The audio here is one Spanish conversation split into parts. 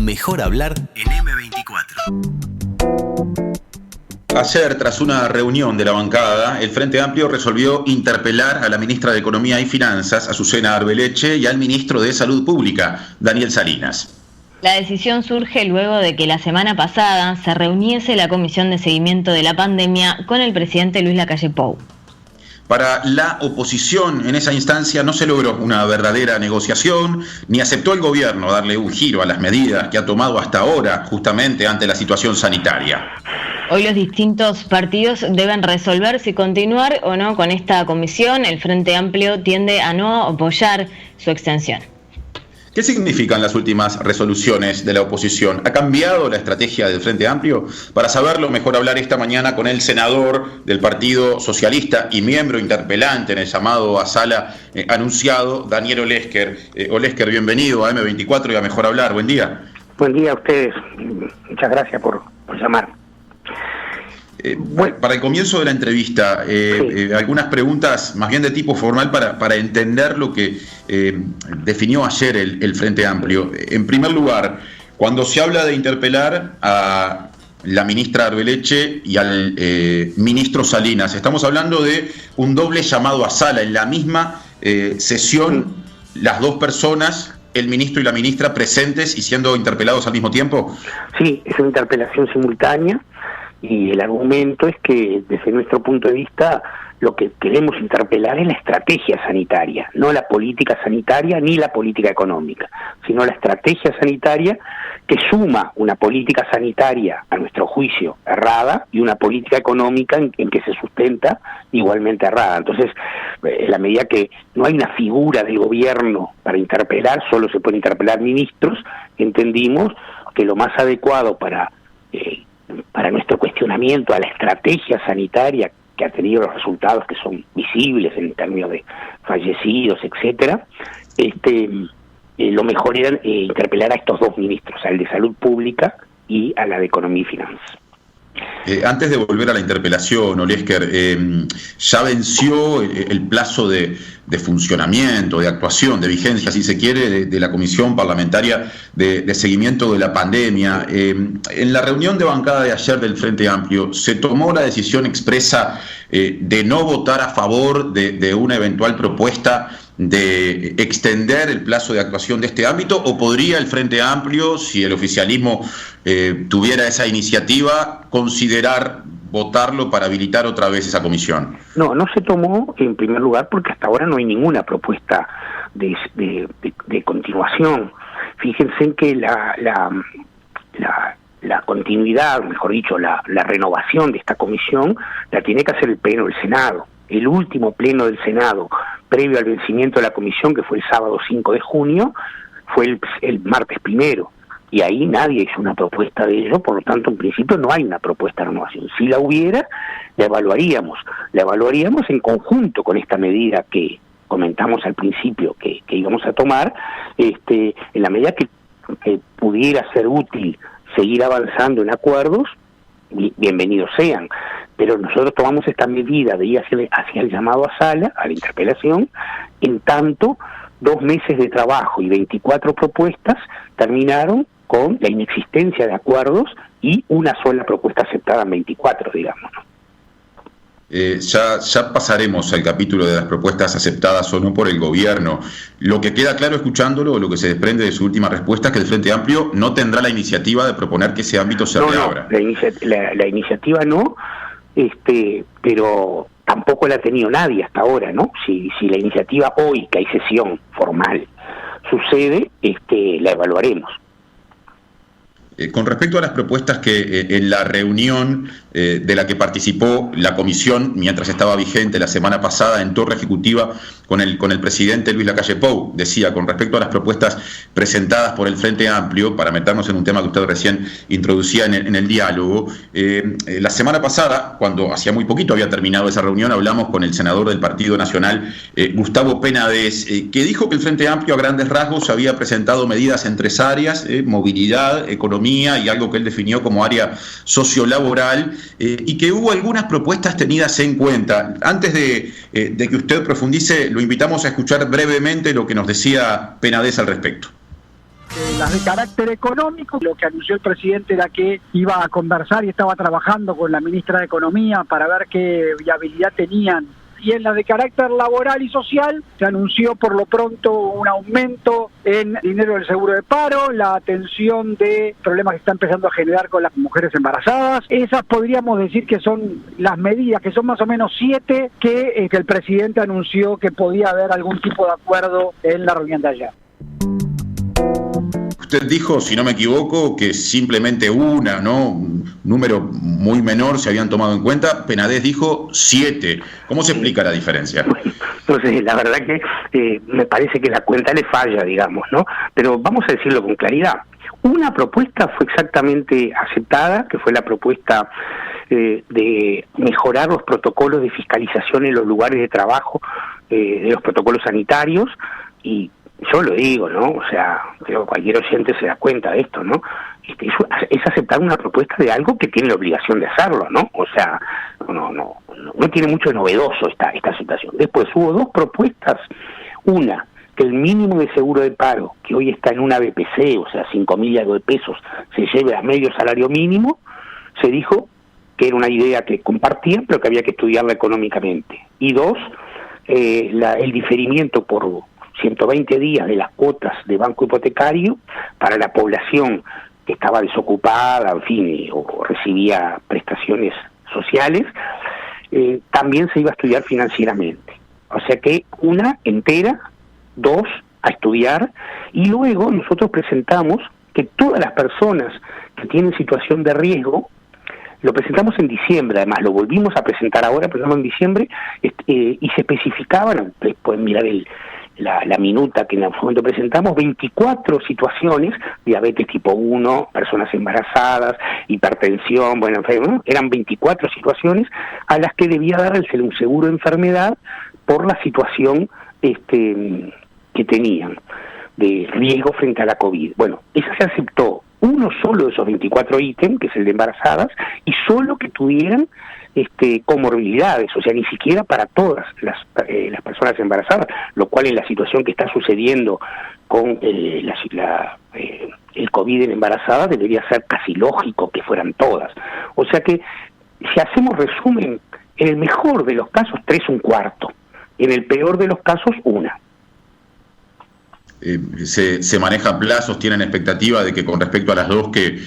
Mejor hablar en M24. Ayer, tras una reunión de la bancada, el Frente Amplio resolvió interpelar a la ministra de Economía y Finanzas, Azucena Arbeleche, y al ministro de Salud Pública, Daniel Salinas. La decisión surge luego de que la semana pasada se reuniese la Comisión de Seguimiento de la Pandemia con el presidente Luis Lacalle Pou. Para la oposición en esa instancia no se logró una verdadera negociación, ni aceptó el gobierno darle un giro a las medidas que ha tomado hasta ahora, justamente ante la situación sanitaria. Hoy los distintos partidos deben resolver si continuar o no con esta comisión. El Frente Amplio tiende a no apoyar su extensión. ¿Qué significan las últimas resoluciones de la oposición? ¿Ha cambiado la estrategia del Frente Amplio? Para saberlo, mejor hablar esta mañana con el senador del Partido Socialista y miembro interpelante en el llamado a sala anunciado, Daniel Olesker. Olesker, bienvenido a M24 y a Mejor Hablar. Buen día. Buen día a ustedes. Muchas gracias por llamar. Para el comienzo de la entrevista, sí. Algunas preguntas más bien de tipo formal para entender lo que definió ayer el Frente Amplio. En primer lugar, cuando se habla de interpelar a la ministra Arbeleche y al ministro Salinas, estamos hablando de un doble llamado a sala. En la misma sesión, las dos personas, el ministro y la ministra, presentes y siendo interpelados al mismo tiempo. Sí, es una interpelación simultánea. Y el argumento es que, desde nuestro punto de vista, lo que queremos interpelar es la estrategia sanitaria, no la política sanitaria ni la política económica, sino la estrategia sanitaria que suma una política sanitaria, a nuestro juicio, errada, y una política económica en que se sustenta igualmente errada. Entonces, en la medida que no hay una figura del gobierno para interpelar, solo se pueden interpelar ministros, entendimos que lo más adecuado para nuestro cuestionamiento a la estrategia sanitaria, que ha tenido los resultados que son visibles en términos de fallecidos, etcétera, lo mejor era interpelar a estos dos ministros, al de Salud Pública y a la de Economía y Finanzas. Antes de volver a la interpelación, Olesker, ya venció el plazo de funcionamiento, de actuación, de vigencia, si se quiere, de la Comisión Parlamentaria de Seguimiento de la Pandemia. En la reunión de bancada de ayer del Frente Amplio, ¿se tomó la decisión expresa de no votar a favor de una eventual propuesta de extender el plazo de actuación de este ámbito, o podría el Frente Amplio, si el oficialismo tuviera esa iniciativa, considerar votarlo para habilitar otra vez esa comisión? No se tomó en primer lugar porque hasta ahora no hay ninguna propuesta de continuación. Fíjense en que la continuidad, mejor dicho, la renovación de esta comisión la tiene que hacer el Pleno del Senado. El último Pleno del Senado, previo al vencimiento de la comisión, que fue el sábado 5 de junio, fue el martes 1, y ahí nadie hizo una propuesta de ello, por lo tanto, en principio no hay una propuesta de renovación. Si la hubiera, la evaluaríamos en conjunto con esta medida que comentamos al principio que íbamos a tomar, en la medida que pudiera ser útil seguir avanzando en acuerdos, bienvenidos sean, pero nosotros tomamos esta medida de ir hacia el llamado a sala, a la interpelación, en tanto 2 meses de trabajo y 24 propuestas terminaron con la inexistencia de acuerdos y una sola propuesta aceptada en 24, digamos, ¿no? Ya pasaremos al capítulo de las propuestas aceptadas o no por el gobierno. Lo que queda claro escuchándolo, lo que se desprende de su última respuesta, es que el Frente Amplio no tendrá la iniciativa de proponer que ese ámbito se reabra. La iniciativa no, pero tampoco la ha tenido nadie hasta ahora, ¿no? Si la iniciativa hoy, que hay sesión formal, sucede, la evaluaremos. Con respecto a las propuestas que en la reunión de la que participó la comisión mientras estaba vigente la semana pasada en torre ejecutiva con el presidente Luis Lacalle Pou, decía, con respecto a las propuestas presentadas por el Frente Amplio, para meternos en un tema que usted recién introducía en el diálogo, la semana pasada, cuando hacía muy poquito había terminado esa reunión, hablamos con el senador del Partido Nacional, Gustavo Penades, que dijo que el Frente Amplio a grandes rasgos había presentado medidas en 3 áreas, movilidad, economía y algo que él definió como área sociolaboral, y que hubo algunas propuestas tenidas en cuenta. Antes de que usted profundice, lo invitamos a escuchar brevemente lo que nos decía Penades al respecto. Las de carácter económico, lo que anunció el presidente era que iba a conversar y estaba trabajando con la ministra de Economía para ver qué viabilidad tenían. Y en la de carácter laboral y social se anunció por lo pronto un aumento en dinero del seguro de paro, la atención de problemas que está empezando a generar con las mujeres embarazadas. Esas podríamos decir que son las medidas, que son más o menos 7 que el presidente anunció que podía haber algún tipo de acuerdo en la reunión de ayer. Usted dijo, si no me equivoco, que simplemente un número muy menor se habían tomado en cuenta. Penades dijo 7. ¿Cómo se explica la diferencia? Bueno, entonces, la verdad que me parece que la cuenta le falla, digamos, ¿no? Pero vamos a decirlo con claridad. Una propuesta fue exactamente aceptada, que fue la propuesta de mejorar los protocolos de fiscalización en los lugares de trabajo, de los protocolos sanitarios, y yo lo digo, ¿no? O sea, creo que cualquier oyente se da cuenta de esto, ¿no? Es aceptar una propuesta de algo que tiene la obligación de hacerlo, ¿no? O sea, no tiene mucho de novedoso esta situación. Después hubo 2 propuestas. Una, que el mínimo de seguro de paro, que hoy está en una BPC, o sea, 5.000 y algo de pesos, se lleve a medio salario mínimo. Se dijo que era una idea que compartían, pero que había que estudiarla económicamente. Y 2, el diferimiento por 120 días de las cuotas de banco hipotecario para la población que estaba desocupada, en fin, o recibía prestaciones sociales, también se iba a estudiar financieramente. O sea que una entera, 2 a estudiar, y luego nosotros presentamos que todas las personas que tienen situación de riesgo, lo presentamos en diciembre, además lo volvimos a presentar ahora, presentamos en diciembre, y se especificaban, pueden mirar la minuta que en el momento presentamos, 24 situaciones: diabetes tipo 1, personas embarazadas, hipertensión, bueno, ¿no? Eran 24 situaciones a las que debía darse un seguro de enfermedad por la situación que tenían de riesgo frente a la COVID. Bueno, esa se aceptó uno solo de esos 24 ítems, que es el de embarazadas, y solo que tuvieran comorbilidades, o sea, ni siquiera para todas las personas embarazadas, lo cual en la situación que está sucediendo con el COVID en embarazadas debería ser casi lógico que fueran todas. O sea que, si hacemos resumen, en el mejor de los casos 3/4, en el peor de los casos 1. Se manejan plazos, tienen expectativa de que con respecto a las 2 que,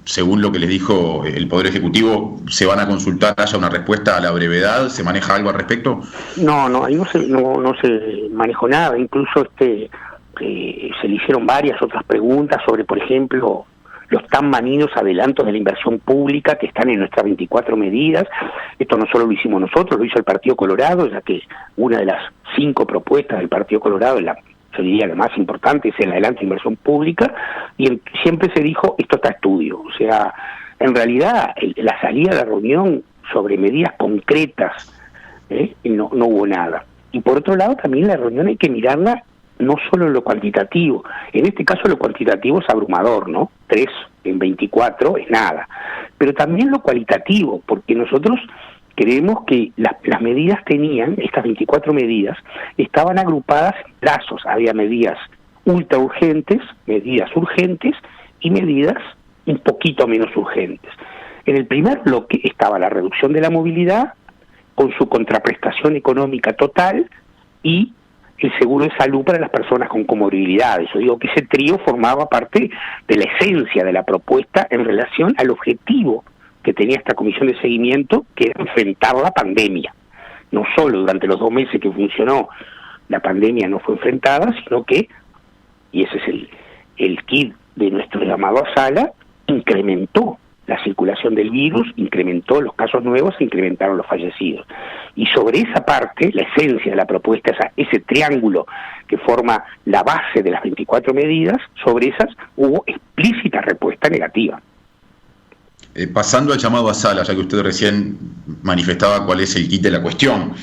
según lo que les dijo el Poder Ejecutivo, se van a consultar, haya una respuesta a la brevedad. ¿Se maneja algo al respecto? No, ahí no se manejó nada. Incluso se le hicieron varias otras preguntas sobre, por ejemplo, los tan manidos adelantos de la inversión pública que están en nuestras 24 medidas. Esto no solo lo hicimos nosotros, lo hizo el Partido Colorado, ya que una de las 5 propuestas del Partido Colorado, yo diría la más importante, es el adelanto de inversión pública, y siempre se dijo, esto está a estudio. O sea, en realidad, la salida de la reunión sobre medidas concretas, no hubo nada. Y por otro lado, también la reunión hay que mirarla no solo en lo cuantitativo. En este caso lo cuantitativo es abrumador, ¿no? 3 en 24 es nada. Pero también lo cualitativo, porque nosotros creemos que las medidas estas 24 medidas, estaban agrupadas en plazos. Había medidas ultra urgentes, medidas urgentes y medidas un poquito menos urgentes. En el primer bloque estaba la reducción de la movilidad con su contraprestación económica total y el seguro de salud para las personas con comorbilidades. Yo digo que ese trío formaba parte de la esencia de la propuesta en relación al objetivo que tenía esta comisión de seguimiento, que era enfrentar la pandemia. No solo durante los 2 meses que funcionó, la pandemia no fue enfrentada, sino que, y ese es el kit de nuestro llamado a sala, incrementó la circulación del virus, incrementó los casos nuevos, incrementaron los fallecidos. Y sobre esa parte, la esencia de la propuesta, ese triángulo que forma la base de las 24 medidas, sobre esas hubo explícita respuesta negativa. Pasando al llamado a sala, ya que usted recién manifestaba cuál es el kit de la cuestión,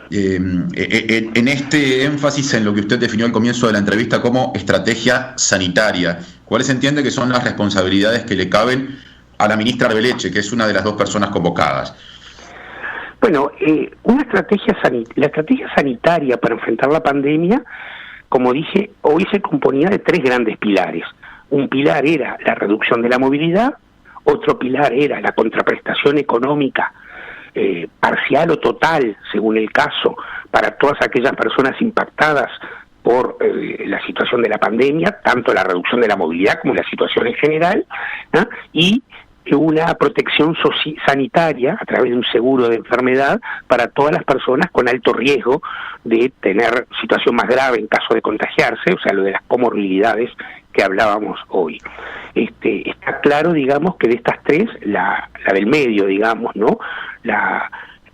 en este énfasis en lo que usted definió al comienzo de la entrevista como estrategia sanitaria, ¿cuáles entiende que son las responsabilidades que le caben a la ministra Arbeleche, que es una de las 2 personas convocadas? Bueno, la estrategia sanitaria para enfrentar la pandemia, como dije, hoy se componía de 3 grandes pilares. Un pilar era la reducción de la movilidad, otro pilar era la contraprestación económica parcial o total, según el caso, para todas aquellas personas impactadas por la situación de la pandemia, tanto la reducción de la movilidad como la situación en general, ¿no? Y una protección sanitaria a través de un seguro de enfermedad para todas las personas con alto riesgo de tener situación más grave en caso de contagiarse, o sea, lo de las comorbilidades que hablábamos hoy. Está claro, digamos, que de estas tres, la del medio, digamos, ¿no?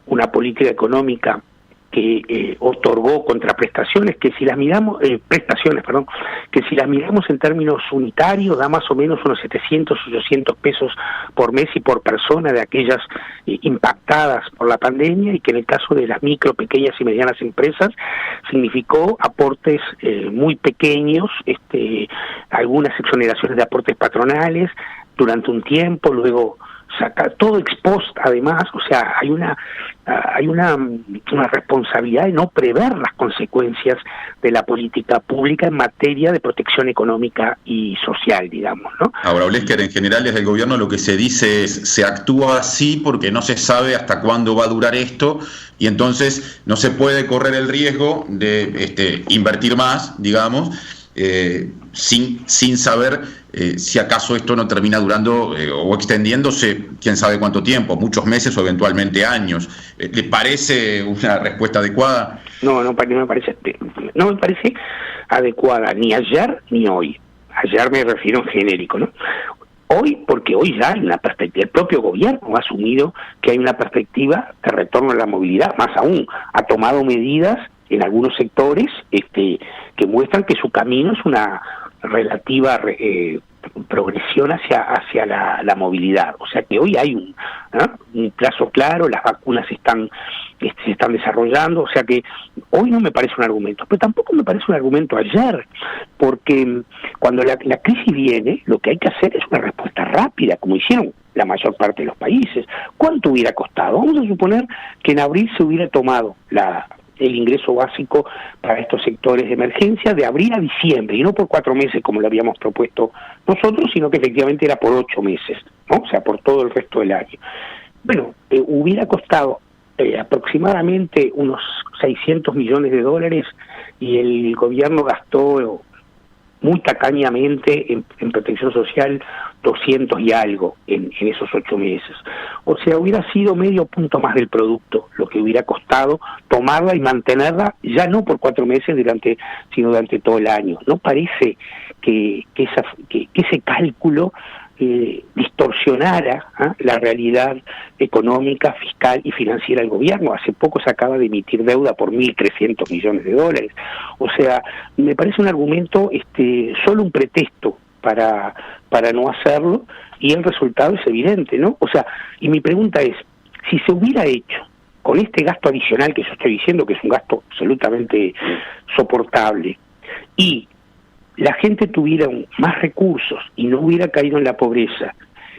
Una política económica que otorgó contraprestaciones, que si las miramos, que si las miramos en términos unitarios, da más o menos unos 700, 800 pesos por mes y por persona de aquellas impactadas por la pandemia, y que en el caso de las micro, pequeñas y medianas empresas significó aportes muy pequeños, algunas exoneraciones de aportes patronales durante un tiempo, luego sacar todo ex post, además, o sea, hay una responsabilidad de no prever las consecuencias de la política pública en materia de protección económica y social, digamos, ¿no? Ahora, Olesker, en general desde el gobierno lo que se dice es, se actúa así porque no se sabe hasta cuándo va a durar esto, y entonces no se puede correr el riesgo de invertir más, digamos, sin saber si acaso esto no termina durando o extendiéndose quién sabe cuánto tiempo, muchos meses o eventualmente años. ¿Le parece una respuesta adecuada? No me parece adecuada ni ayer ni hoy. Ayer me refiero en genérico, ¿no? Hoy, porque hoy ya hay una perspectiva, el propio gobierno ha asumido que hay una perspectiva de retorno a la movilidad, más aún, ha tomado medidas en algunos sectores que muestran que su camino es una relativa progresión hacia la movilidad. O sea que hoy hay un plazo claro, las vacunas se están desarrollando, o sea que hoy no me parece un argumento, pero tampoco me parece un argumento ayer, porque cuando la crisis viene, lo que hay que hacer es una respuesta rápida, como hicieron la mayor parte de los países. ¿Cuánto hubiera costado? Vamos a suponer que en abril se hubiera tomado el ingreso básico para estos sectores de emergencia de abril a diciembre, y no por 4 meses como lo habíamos propuesto nosotros, sino que efectivamente era por 8 meses, ¿no? O sea, por todo el resto del año. Bueno, hubiera costado aproximadamente unos 600 millones de dólares, y el gobierno gastó muy tacañamente en protección social 200 y algo en esos 8 meses. O sea, hubiera sido medio punto más del producto lo que hubiera costado tomarla y mantenerla, ya no por 4 meses sino durante todo el año. ¿No parece que ese cálculo distorsionara la realidad económica, fiscal y financiera del gobierno? Hace poco se acaba de emitir deuda por 1.300 millones de dólares. O sea, me parece un argumento, solo un pretexto para no hacerlo, y el resultado es evidente, ¿no? O sea, y mi pregunta es, si se hubiera hecho con este gasto adicional que yo estoy diciendo, que es un gasto absolutamente soportable, y la gente tuviera más recursos y no hubiera caído en la pobreza,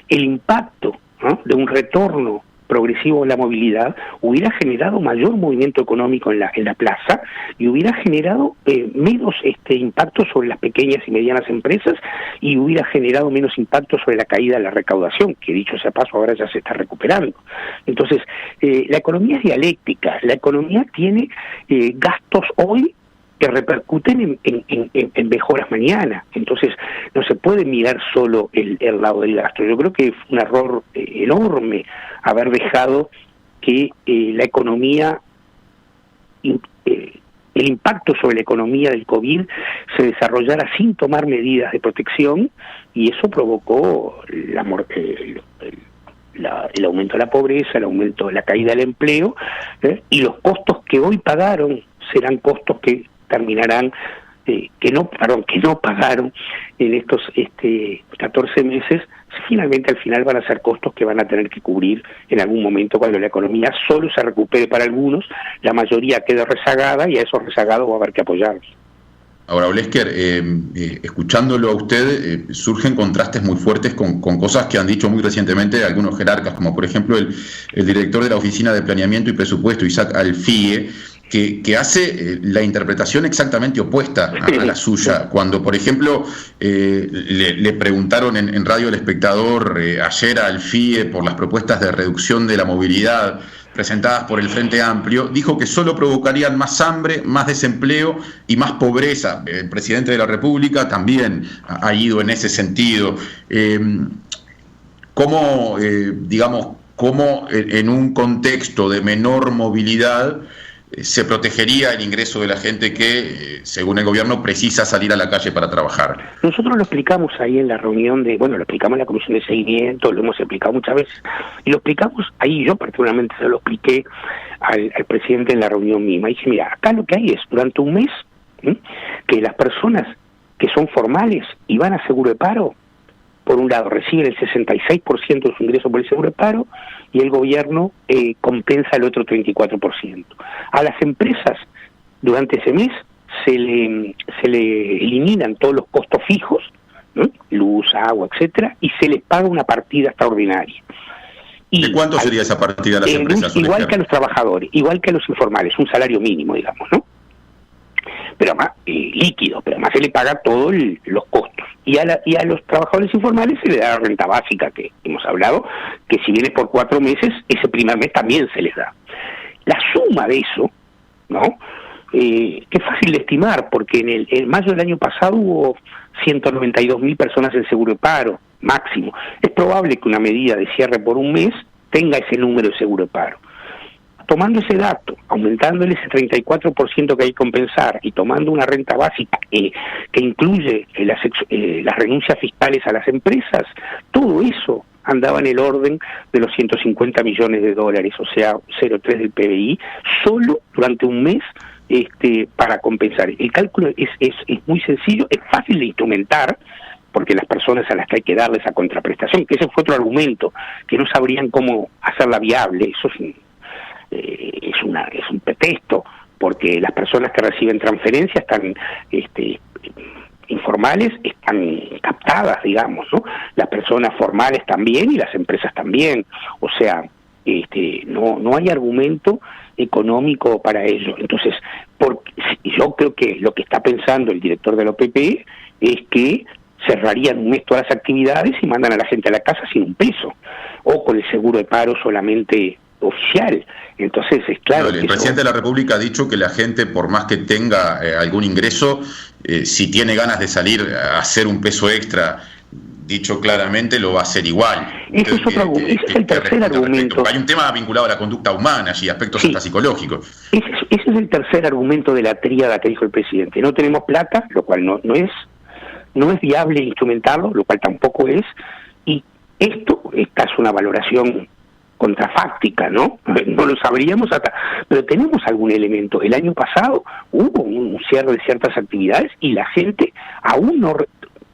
el impacto, ¿no?, de un retorno progresivo de la movilidad hubiera generado mayor movimiento económico en la plaza, y hubiera generado menos impacto sobre las pequeñas y medianas empresas, y hubiera generado menos impacto sobre la caída de la recaudación, que dicho sea paso ahora ya se está recuperando. Entonces, la economía es dialéctica, la economía tiene gastos hoy que repercuten en mejoras mañana. Entonces no se puede mirar solo el lado del gasto. Yo creo que fue un error enorme haber dejado que la economía, el impacto sobre la economía del COVID se desarrollara sin tomar medidas de protección, y eso provocó el aumento de la pobreza, el aumento de la caída del empleo, y los costos que hoy pagaron serán costos que terminarán, que no pagaron en estos 14 meses, finalmente al final van a ser costos que van a tener que cubrir en algún momento cuando la economía solo se recupere para algunos, la mayoría quede rezagada, y a esos rezagados va a haber que apoyarlos. Ahora, Olesker, escuchándolo a usted, surgen contrastes muy fuertes con cosas que han dicho muy recientemente algunos jerarcas, como por ejemplo el director de la Oficina de Planeamiento y Presupuesto, Isaac Alfie, que hace la interpretación exactamente opuesta a la suya. Cuando, por ejemplo, le preguntaron en Radio El Espectador ayer al FIE por las propuestas de reducción de la movilidad presentadas por el Frente Amplio, dijo que solo provocarían más hambre, más desempleo y más pobreza. El presidente de la República también ha ido en ese sentido. ¿Cómo en un contexto de menor movilidad se protegería el ingreso de la gente que, según el gobierno, precisa salir a la calle para trabajar? Nosotros lo explicamos ahí en la reunión lo explicamos en la comisión de seguimiento, lo hemos explicado muchas veces, y lo explicamos ahí, yo particularmente se lo expliqué al presidente en la reunión misma. Y dije, mira, acá lo que hay es, durante un mes, que las personas que son formales y van a seguro de paro, por un lado, reciben el 66% de su ingreso por el seguro de paro y el gobierno compensa el otro 34%. A las empresas, durante ese mes, se le eliminan todos los costos fijos, ¿no? Luz, agua, etcétera, y se les paga una partida extraordinaria. ¿De cuánto sería esa partida a las empresas? Igual que a los trabajadores, igual que a los informales, un salario mínimo, digamos, ¿no? Pero además, líquido, pero además se le paga todos los costos. Y a los trabajadores informales se le da la renta básica que hemos hablado, que si viene por 4 meses, ese primer mes también se les da. La suma de eso, ¿no? Que es fácil de estimar, porque en mayo del año pasado hubo 192.000 personas en seguro de paro, máximo. Es probable que una medida de cierre por un mes tenga ese número de seguro de paro. Tomando ese dato, aumentándole ese 34% que hay que compensar y tomando una renta básica que incluye las renuncias fiscales a las empresas, todo eso andaba en el orden de los 150 millones de dólares, o sea, 0,3 del PBI, solo durante un mes para compensar. El cálculo es muy sencillo, es fácil de instrumentar, porque las personas a las que hay que darle esa contraprestación, que ese fue otro argumento, que no sabrían cómo hacerla viable, eso es un pretexto, porque las personas que reciben transferencias están informales, están captadas, digamos, ¿no? Las personas formales también y las empresas también. O sea, no hay argumento económico para ello. Entonces, yo creo que lo que está pensando el director de la OPP es que cerrarían un mes todas las actividades y mandan a la gente a la casa sin un peso, o con el seguro de paro solamente oficial. Entonces es claro. El presidente de la República ha dicho que la gente, por más que tenga algún ingreso, si tiene ganas de salir a hacer un peso extra, dicho claramente, lo va a hacer igual. Ese es el tercer argumento. Hay un tema vinculado a la conducta humana y aspectos hasta psicológicos. Ese es el tercer argumento de la tríada que dijo el presidente. No tenemos plata, lo cual no es viable instrumentarlo, lo cual tampoco es, y esta es una valoración contrafáctica, ¿no? No lo sabríamos pero tenemos algún elemento. El año pasado hubo un cierre de ciertas actividades y la gente aún no,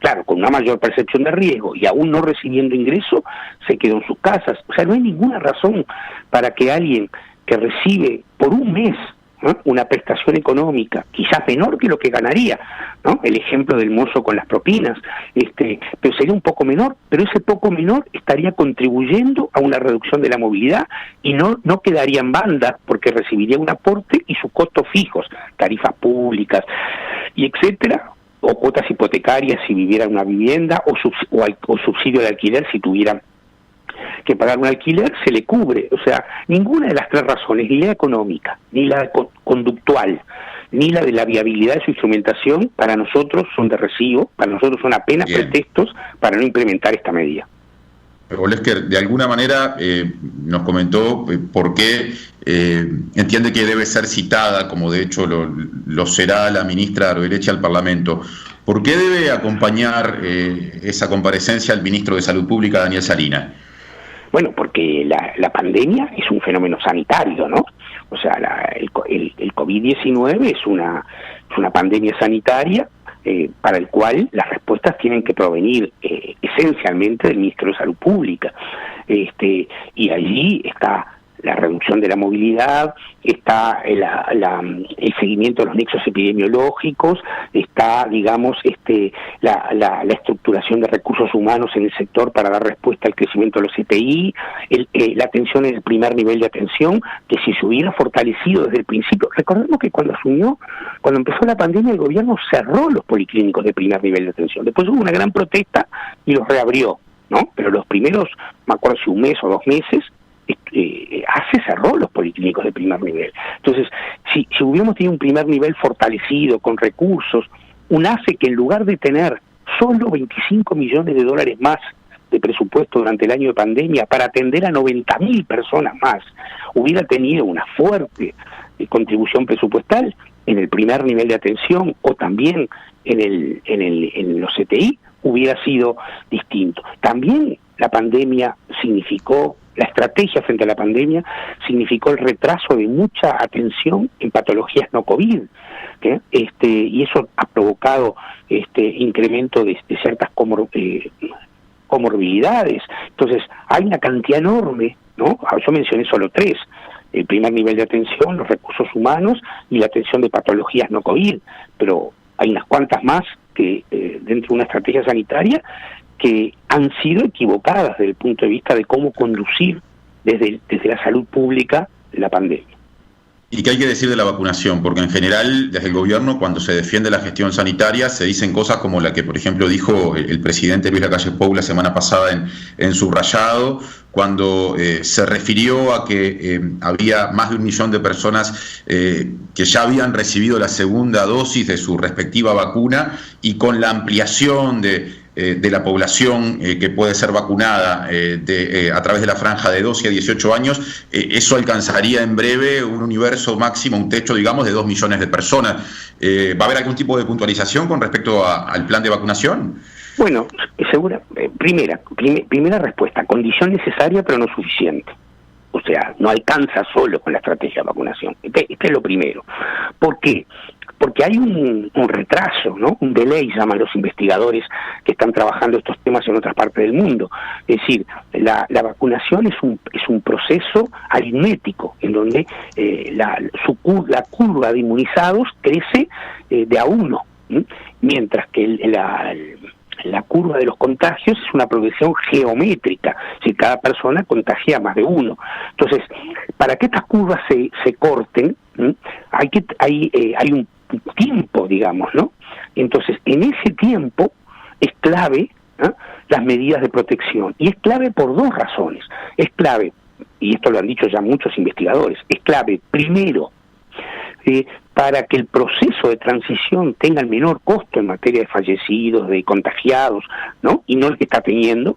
claro, con una mayor percepción de riesgo y aún no recibiendo ingreso, se quedó en sus casas. O sea, no hay ninguna razón para que alguien que recibe por un mes, ¿no?, una prestación económica, quizás menor que lo que ganaría, ¿no? El ejemplo del mozo con las propinas, pero sería un poco menor, pero ese poco menor estaría contribuyendo a una reducción de la movilidad y no quedaría en banda, porque recibiría un aporte y sus costos fijos, tarifas públicas y etcétera, o cuotas hipotecarias si viviera en una vivienda, o subsidio de alquiler si tuvieran que pagar un alquiler, se le cubre. O sea, ninguna de las tres razones, ni la económica, ni la conductual, ni la de la viabilidad de su instrumentación, para nosotros son de recibo, para nosotros son apenas pretextos para no implementar esta medida. Olesker, de alguna manera nos comentó por qué entiende que debe ser citada, como de hecho lo será la ministra Arbereche al Parlamento. ¿Por qué debe acompañar esa comparecencia al ministro de Salud Pública, Daniel Salinas? Bueno, porque la pandemia es un fenómeno sanitario, ¿no? O sea, el COVID-19 es una pandemia sanitaria para el cual las respuestas tienen que provenir esencialmente del Ministro de Salud Pública. Y allí está la reducción de la movilidad, está el seguimiento de los nexos epidemiológicos, está, digamos, la estructuración de recursos humanos en el sector para dar respuesta al crecimiento de los CTI, la atención en el primer nivel de atención, que si se hubiera fortalecido desde el principio. Recordemos que cuando empezó la pandemia, el gobierno cerró los policlínicos de primer nivel de atención. Después hubo una gran protesta y los reabrió, ¿no? Pero los primeros, me acuerdo si un mes o 2 meses, cerró los policlínicos de primer nivel. Entonces, si hubiéramos tenido un primer nivel fortalecido, con recursos, un ACE que en lugar de tener solo $25 millones más de presupuesto durante el año de pandemia para atender a 90.000 personas más, hubiera tenido una fuerte contribución presupuestal en el primer nivel de atención o también en los CTI, hubiera sido distinto. También la pandemia significó, la estrategia frente a la pandemia significó el retraso de mucha atención en patologías no COVID, y eso ha provocado incremento de ciertas comorbilidades. Entonces, hay una cantidad enorme, ¿no? Yo mencioné solo 3: el primer nivel de atención, los recursos humanos y la atención de patologías no COVID, pero hay unas cuantas más que dentro de una estrategia sanitaria que han sido equivocadas desde el punto de vista de cómo conducir desde la salud pública la pandemia. ¿Y qué hay que decir de la vacunación? Porque en general, desde el gobierno, cuando se defiende la gestión sanitaria, se dicen cosas como la que, por ejemplo, dijo el presidente Luis Lacalle Pou la semana pasada en Subrayado, cuando se refirió a que había más de 1 millón de personas que ya habían recibido la segunda dosis de su respectiva vacuna, y con la ampliación de la población que puede ser vacunada a través de la franja de 12 a 18 años, eso alcanzaría en breve un universo máximo, un techo, digamos, de 2 millones de personas. ¿Va a haber algún tipo de puntualización con respecto al plan de vacunación? Bueno, primera respuesta: condición necesaria pero no suficiente. O sea, no alcanza solo con la estrategia de vacunación. Este es lo primero. ¿Por qué? Porque hay un retraso, ¿no? Un delay, llaman los investigadores que están trabajando estos temas en otras partes del mundo. Es decir, la vacunación es un proceso aritmético en donde la curva de inmunizados crece de a 1, mientras que la curva de los contagios es una progresión geométrica, si cada persona contagia más de 1. Entonces, para que estas curvas se corten, hay un tiempo, digamos, ¿no? Entonces, en ese tiempo es clave las medidas de protección, y es clave por 2 razones. Es clave, y esto lo han dicho ya muchos investigadores, es clave, primero, para que el proceso de transición tenga el menor costo en materia de fallecidos, de contagiados, ¿no? Y no el que está teniendo.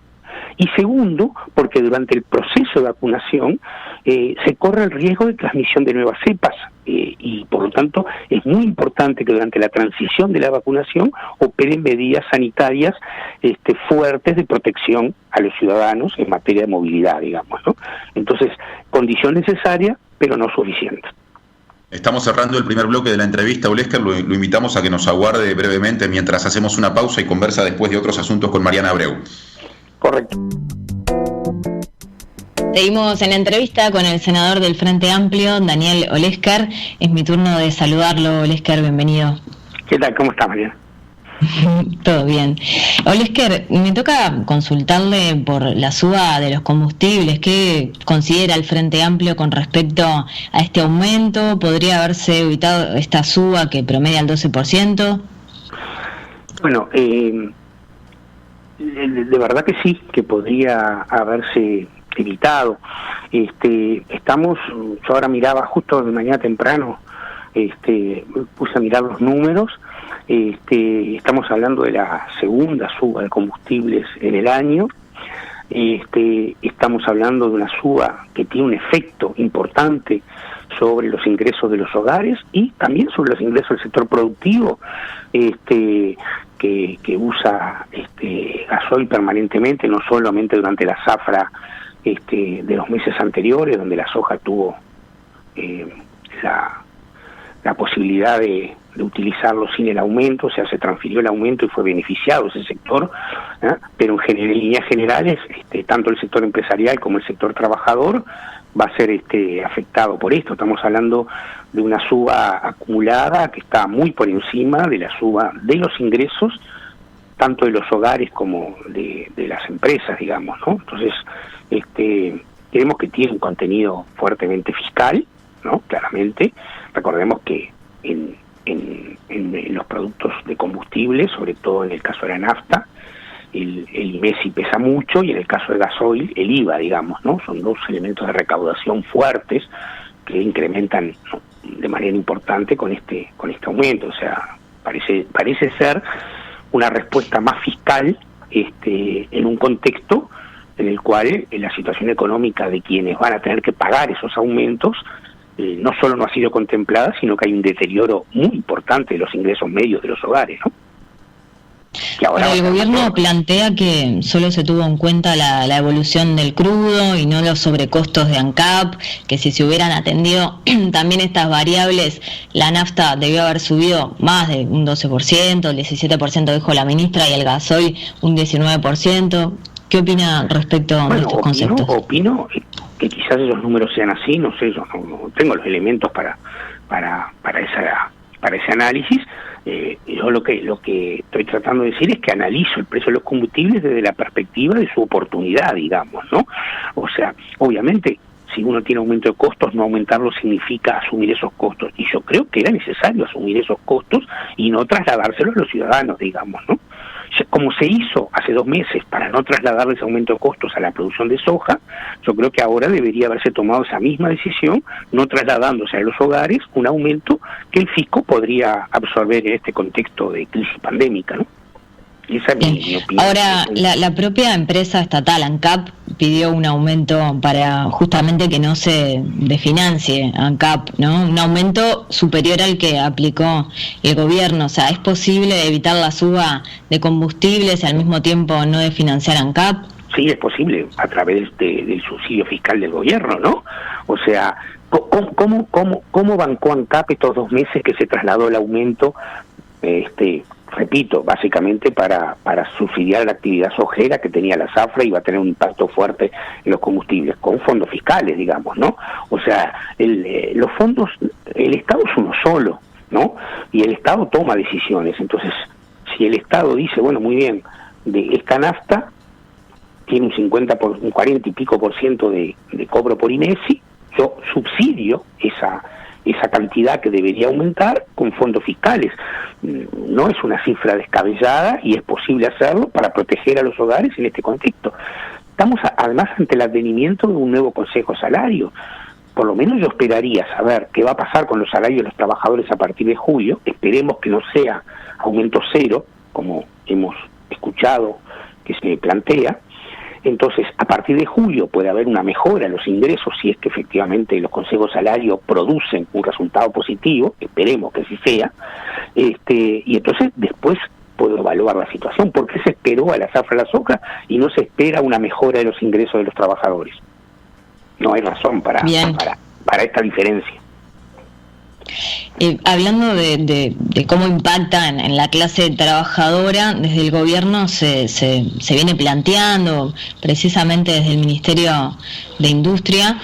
Y segundo, porque durante el proceso de vacunación se corre el riesgo de transmisión de nuevas cepas, y por lo tanto es muy importante que durante la transición de la vacunación operen medidas sanitarias fuertes de protección a los ciudadanos en materia de movilidad, digamos, ¿no? Entonces, condición necesaria, pero no suficiente. Estamos cerrando el primer bloque de la entrevista, Olesker. Lo invitamos a que nos aguarde brevemente mientras hacemos una pausa y conversa después de otros asuntos con Mariana Abreu. Correcto. Seguimos en entrevista con el senador del Frente Amplio, Daniel Olesker. Es mi turno de saludarlo. Olesker, bienvenido. ¿Qué tal? ¿Cómo está, Mariana? Todo bien. Olesker, me toca consultarle por la suba de los combustibles. ¿Qué considera el Frente Amplio con respecto a este aumento? ¿Podría haberse evitado esta suba que promedia el 12%? Bueno, de verdad que sí, que podría haberse evitado. Yo ahora miraba justo de mañana temprano, puse a mirar los números. Estamos hablando de la segunda suba de combustibles en el año. Estamos hablando de una suba que tiene un efecto importante sobre los ingresos de los hogares y también sobre los ingresos del sector productivo, que usa gasoil permanentemente, no solamente durante la zafra de los meses anteriores, donde la soja tuvo la posibilidad de de utilizarlo sin el aumento, o sea, se transfirió el aumento y fue beneficiado ese sector, pero en líneas generales, tanto el sector empresarial como el sector trabajador va a ser afectado por esto. Estamos hablando de una suba acumulada que está muy por encima de la suba de los ingresos, tanto de los hogares como de las empresas, digamos, ¿no? Entonces, creemos que tiene un contenido fuertemente fiscal, ¿no? Claramente. Recordemos que en los productos de combustible, sobre todo en el caso de la nafta, el IMESI pesa mucho, y en el caso de gasoil, el IVA, digamos, ¿no? Son dos elementos de recaudación fuertes que incrementan, ¿no?, de manera importante con este aumento. O sea, parece ser una respuesta más fiscal en un contexto en el cual la situación económica de quienes van a tener que pagar esos aumentos no solo no ha sido contemplada, sino que hay un deterioro muy importante de los ingresos medios de los hogares, ¿no? Pero el gobierno plantea que solo se tuvo en cuenta la evolución del crudo y no los sobrecostos de ANCAP, que si se hubieran atendido también estas variables, la nafta debió haber subido más de un 12%, el 17% dijo la ministra, y el gasoil un 19%. ¿Qué opina respecto a estos conceptos? Opino que quizás esos números sean así, no sé, yo no tengo los elementos para ese análisis. Yo lo que estoy tratando de decir es que analizo el precio de los combustibles desde la perspectiva de su oportunidad, digamos, ¿no? O sea, obviamente, si uno tiene aumento de costos, no aumentarlo significa asumir esos costos, y yo creo que era necesario asumir esos costos y no trasladárselos a los ciudadanos, digamos, ¿no? Como se hizo hace 2 meses para no trasladarles aumento de costos a la producción de soja, yo creo que ahora debería haberse tomado esa misma decisión, no trasladándose a los hogares un aumento que el fisco podría absorber en este contexto de crisis pandémica, ¿no? Esa es mi opinión. Ahora, la propia empresa estatal, ANCAP, pidió un aumento para justamente que no se desfinancie ANCAP, ¿no? Un aumento superior al que aplicó el gobierno. O sea, ¿es posible evitar la suba de combustibles y al mismo tiempo no desfinanciar ANCAP? Sí, es posible, a través del subsidio fiscal del gobierno, ¿no? O sea, ¿cómo bancó ANCAP estos 2 meses que se trasladó el aumento? Repito, básicamente para subsidiar la actividad sojera que tenía la zafra y va a tener un impacto fuerte en los combustibles, con fondos fiscales, digamos, ¿no? O sea, los fondos, el Estado es uno solo, ¿no? Y el Estado toma decisiones. Entonces, si el Estado dice, bueno, muy bien, de esta nafta tiene un 40 y pico por ciento de cobro por IMESI, yo subsidio esa cantidad que debería aumentar con fondos fiscales. No es una cifra descabellada y es posible hacerlo para proteger a los hogares en este contexto. Estamos además ante el advenimiento de un nuevo Consejo Salario. Por lo menos yo esperaría saber qué va a pasar con los salarios de los trabajadores a partir de julio. Esperemos que no sea aumento cero, como hemos escuchado que se plantea. Entonces, a partir de julio puede haber una mejora en los ingresos si es que efectivamente los consejos salarios producen un resultado positivo, esperemos que así sea, y entonces después puedo evaluar la situación. ¿Por qué se esperó a la zafra de la soja y no se espera una mejora de los ingresos de los trabajadores? No hay razón para esta diferencia. Hablando de cómo impactan en la clase trabajadora, desde el gobierno se viene planteando, precisamente desde el Ministerio de Industria,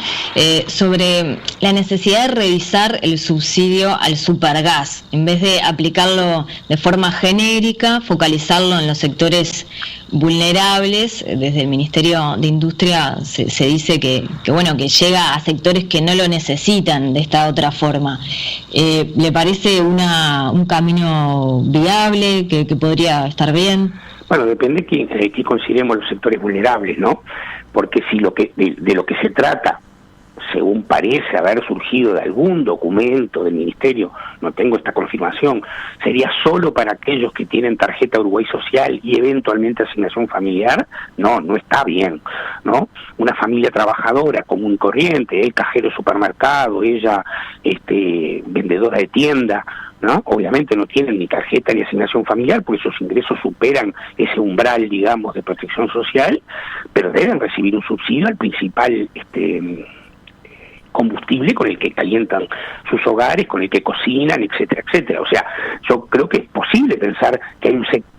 sobre la necesidad de revisar el subsidio al supergas, en vez de aplicarlo de forma genérica, focalizarlo en los sectores vulnerables. Desde el Ministerio de Industria se dice que llega a sectores que no lo necesitan de esta otra forma. ¿Le parece un camino viable que podría estar bien? Bueno, depende de qué consideremos los sectores vulnerables, ¿no? Porque si de lo que se trata, según parece haber surgido de algún documento del Ministerio, no tengo esta confirmación, sería solo para aquellos que tienen tarjeta Uruguay Social y eventualmente asignación familiar, no está bien, ¿no? Una familia trabajadora común y corriente, el cajero de supermercado, ella vendedora de tienda, ¿no? Obviamente no tienen ni tarjeta ni asignación familiar porque sus ingresos superan ese umbral, digamos, de protección social, pero deben recibir un subsidio al principal combustible con el que calientan sus hogares, con el que cocinan, etcétera, etcétera. O sea, yo creo que es posible pensar que hay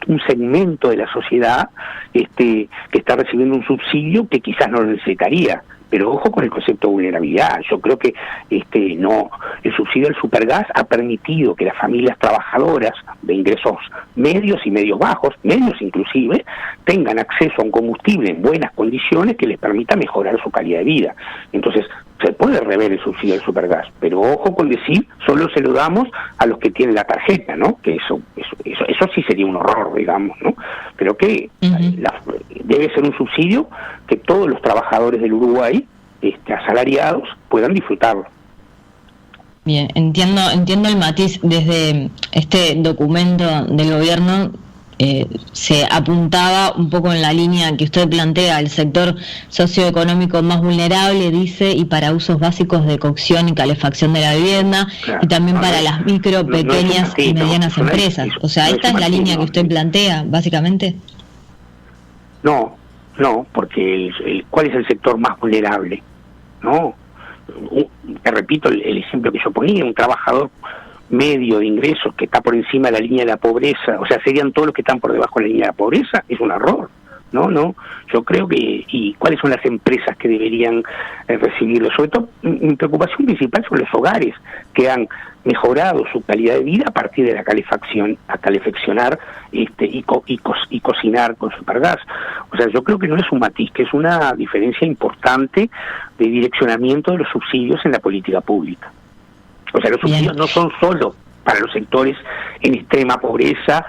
un segmento de la sociedad que está recibiendo un subsidio que quizás no lo necesitaría. Pero ojo con el concepto de vulnerabilidad. Yo creo que el subsidio del supergas ha permitido que las familias trabajadoras de ingresos medios y medios bajos, medios inclusive, tengan acceso a un combustible en buenas condiciones que les permita mejorar su calidad de vida. Entonces, se puede rever el subsidio del supergas, pero ojo con decir, solo se lo damos a los que tienen la tarjeta, ¿no? Que eso sí sería un horror, digamos, ¿no? Pero que debe ser un subsidio que todos los trabajadores del Uruguay, asalariados, puedan disfrutarlo. Bien, entiendo el matiz. Desde este documento del gobierno se apuntaba un poco en la línea que usted plantea, el sector socioeconómico más vulnerable, dice, y para usos básicos de cocción y calefacción de la vivienda, claro, y también para las micro, pequeñas y medianas empresas. O sea, ¿esta es la línea que usted plantea, básicamente? No, porque ¿cuál es el sector más vulnerable? No, te repito el ejemplo que yo ponía, un trabajador medio de ingresos que está por encima de la línea de la pobreza, o sea, serían todos los que están por debajo de la línea de la pobreza, es un error. No, yo creo que, ¿y cuáles son las empresas que deberían recibirlo? Sobre todo, mi preocupación principal son los hogares que han mejorado su calidad de vida a partir de la calefacción, a calefaccionar y cocinar con supergas. O sea, yo creo que no es un matiz, que es una diferencia importante de direccionamiento de los subsidios en la política pública. O sea, los subsidios no son solo para los sectores en extrema pobreza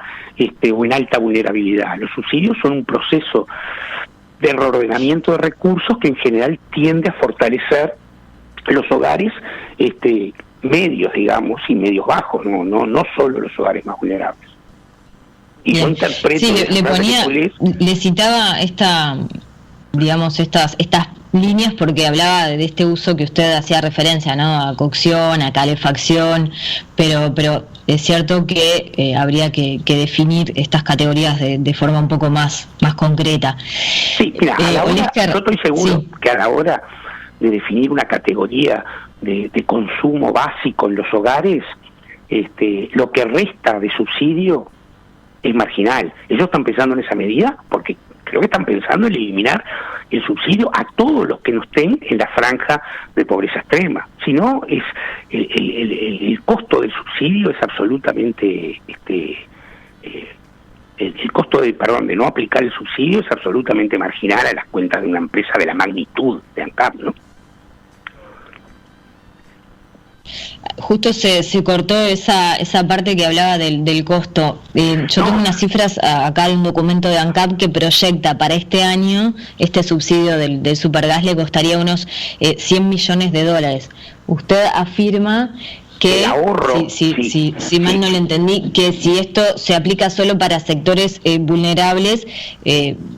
o en alta vulnerabilidad. Los subsidios son un proceso de reordenamiento de recursos que en general tiende a fortalecer los hogares medios, digamos, y medios bajos, no solo los hogares más vulnerables. Y yo interpreto... Sí, le citaba estas líneas porque hablaba de este uso que usted hacía referencia, ¿no? A cocción, a calefacción, pero es cierto que habría que definir estas categorías de forma un poco más concreta. Sí, mira, yo estoy seguro que a la hora de definir una categoría de consumo básico en los hogares, lo que resta de subsidio es marginal. Ellos están pensando en esa medida porque creo que están pensando en eliminar el subsidio a todos los que no estén en la franja de pobreza extrema. Si no, es el costo del subsidio es absolutamente el costo de no aplicar el subsidio es absolutamente marginal a las cuentas de una empresa de la magnitud de ANCAP, ¿no? Justo se cortó esa parte que hablaba del costo. Yo tengo unas cifras acá de un documento de ANCAP que proyecta para este año este subsidio del supergas le costaría unos $100 millones. Usted afirma que, si mal no le entendí, que si esto se aplica solo para sectores vulnerables,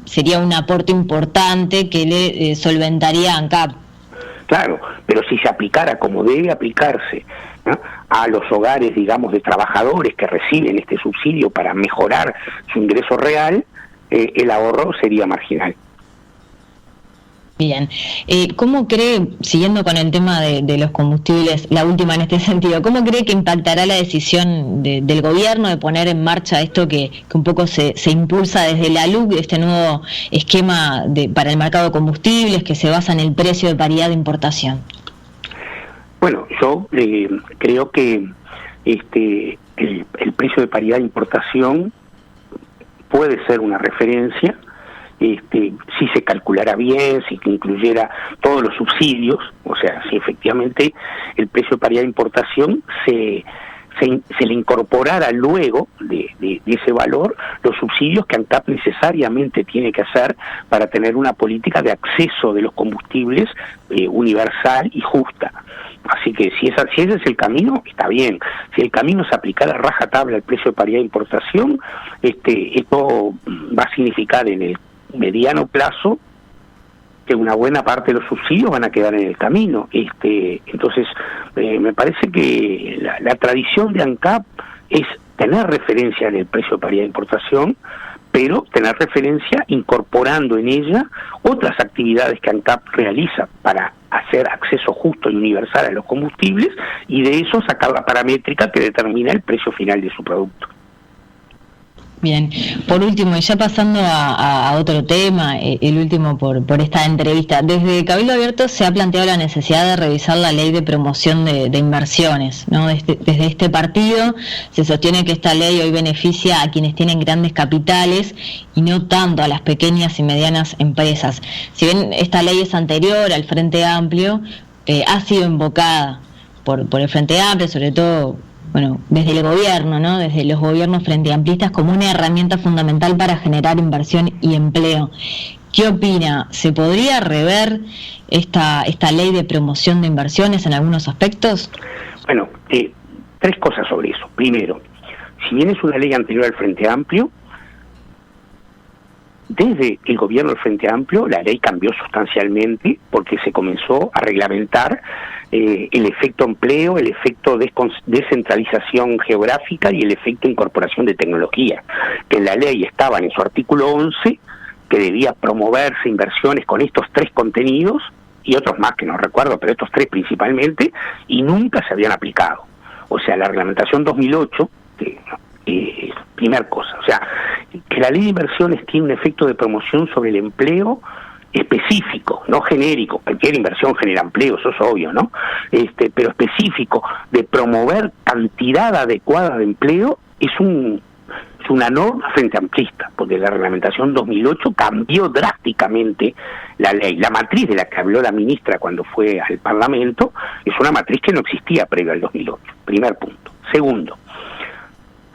sería un aporte importante que le solventaría a ANCAP. Claro, pero si se aplicara como debe aplicarse, ¿no?, a los hogares, digamos, de trabajadores que reciben este subsidio para mejorar su ingreso real, el ahorro sería marginal. Bien. ¿Cómo cree, siguiendo con el tema de los combustibles, la última en este sentido, cómo cree que impactará la decisión del gobierno de poner en marcha esto que un poco se impulsa desde la LUC, este nuevo esquema para el mercado de combustibles que se basa en el precio de paridad de importación? Bueno, yo creo que el precio de paridad de importación puede ser una referencia, si se calculara bien, si incluyera todos los subsidios, o sea, si efectivamente el precio de paridad de importación se le incorporara luego de ese valor los subsidios que ANCAP necesariamente tiene que hacer para tener una política de acceso de los combustibles universal y justa. Así que si ese es el camino, está bien. Si el camino es aplicar a rajatabla el precio de paridad de importación, esto va a significar en el mediano plazo que una buena parte de los subsidios van a quedar en el camino. Entonces, me parece que la tradición de ANCAP es tener referencia en el precio de paridad de importación, pero tener referencia incorporando en ella otras actividades que ANCAP realiza para hacer acceso justo y universal a los combustibles y de eso sacar la paramétrica que determina el precio final de su producto. Bien, por último, y ya pasando a otro tema, el último por esta entrevista, desde Cabildo Abierto se ha planteado la necesidad de revisar la ley de promoción de inversiones, ¿no? Desde este partido se sostiene que esta ley hoy beneficia a quienes tienen grandes capitales y no tanto a las pequeñas y medianas empresas. Si bien esta ley es anterior al Frente Amplio, ha sido invocada por el Frente Amplio, sobre todo desde el gobierno, ¿no? Desde los gobiernos frenteamplistas como una herramienta fundamental para generar inversión y empleo. ¿Qué opina? ¿Se podría rever esta ley de promoción de inversiones en algunos aspectos? Bueno, tres cosas sobre eso. Primero, si bien es una ley anterior al Frente Amplio, desde el gobierno del Frente Amplio la ley cambió sustancialmente porque se comenzó a reglamentar el efecto empleo, el efecto descentralización geográfica y el efecto incorporación de tecnología, que en la ley estaban en su artículo 11, que debía promoverse inversiones con estos tres contenidos y otros más que no recuerdo, pero estos tres principalmente, y nunca se habían aplicado. O sea, la reglamentación 2008, primer cosa, o sea, que la ley de inversiones tiene un efecto de promoción sobre el empleo específico, no genérico. Cualquier inversión genera empleo, eso es obvio, ¿no? Pero específico, de promover cantidad adecuada de empleo, es una norma frente amplista, porque la reglamentación 2008 cambió drásticamente la ley. La matriz de la que habló la ministra cuando fue al Parlamento es una matriz que no existía previo al 2008, primer punto. Segundo,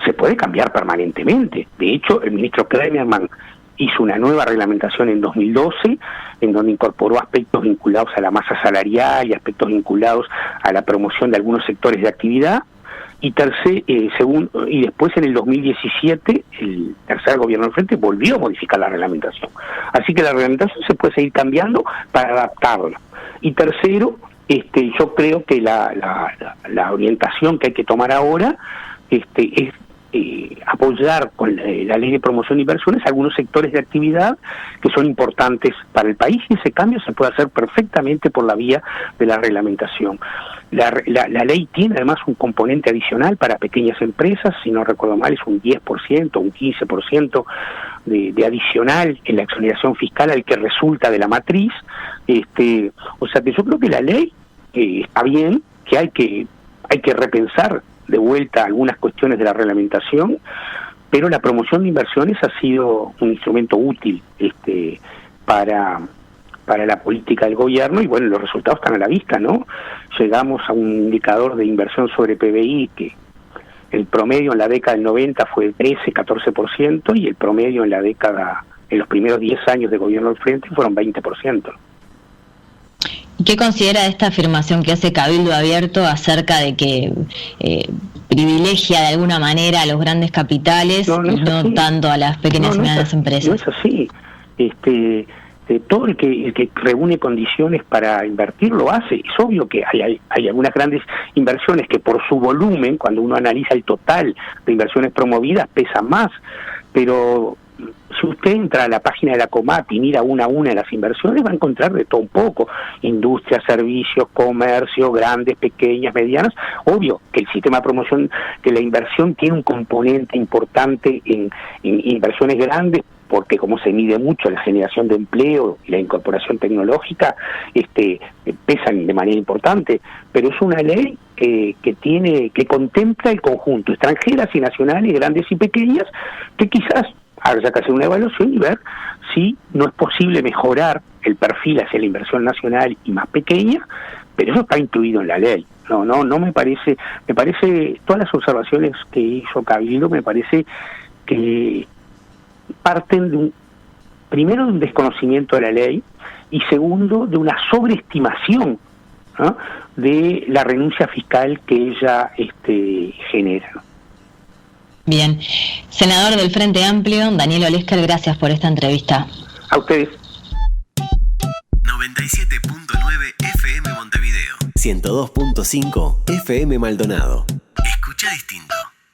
se puede cambiar permanentemente. De hecho, el ministro Kleinerman hizo una nueva reglamentación en 2012, en donde incorporó aspectos vinculados a la masa salarial y aspectos vinculados a la promoción de algunos sectores de actividad, y después en el 2017 el tercer gobierno del Frente volvió a modificar la reglamentación. Así que la reglamentación se puede seguir cambiando para adaptarla. Y tercero, yo creo que la orientación que hay que tomar ahora es apoyar con la ley de promoción de inversiones algunos sectores de actividad que son importantes para el país, y ese cambio se puede hacer perfectamente por la vía de la reglamentación. La ley tiene además un componente adicional para pequeñas empresas, si no recuerdo mal es un 10%, un 15% de adicional en la exoneración fiscal al que resulta de la matriz. O sea que yo creo que la ley está bien, que hay que repensar de vuelta algunas cuestiones de la reglamentación, pero la promoción de inversiones ha sido un instrumento útil para la política del gobierno, y bueno, los resultados están a la vista, ¿no? Llegamos a un indicador de inversión sobre PBI que el promedio en la década del 90 fue 13-14%, y el promedio en los primeros 10 años de gobierno del Frente fueron 20%. ¿Y qué considera esta afirmación que hace Cabildo Abierto acerca de que privilegia de alguna manera a los grandes capitales y no tanto a las pequeñas y medianas empresas? No es así. Todo el que reúne condiciones para invertir lo hace. Es obvio que hay algunas grandes inversiones que por su volumen, cuando uno analiza el total de inversiones promovidas, pesan más, pero si usted entra a la página de la Comap y mira una a una las inversiones, va a encontrar de todo un poco: industria, servicios, comercio, grandes, pequeñas, medianas. Obvio que el sistema de promoción de la inversión tiene un componente importante en inversiones grandes, porque como se mide mucho la generación de empleo y la incorporación tecnológica, pesan de manera importante, pero es una ley que contempla el conjunto, extranjeras y nacionales, grandes y pequeñas, que quizás haya que hacer una evaluación y ver si no es posible mejorar el perfil hacia la inversión nacional y más pequeña, pero eso está incluido en la ley. No me parece, todas las observaciones que hizo Cabildo me parece que parten primero de un desconocimiento de la ley, y segundo de una sobreestimación, ¿no?, de la renuncia fiscal que ella genera. Bien. Senador del Frente Amplio, Daniel Olesker, gracias por esta entrevista. A ustedes. 97.9 FM Montevideo. 102.5 FM Maldonado. Escucha distinto.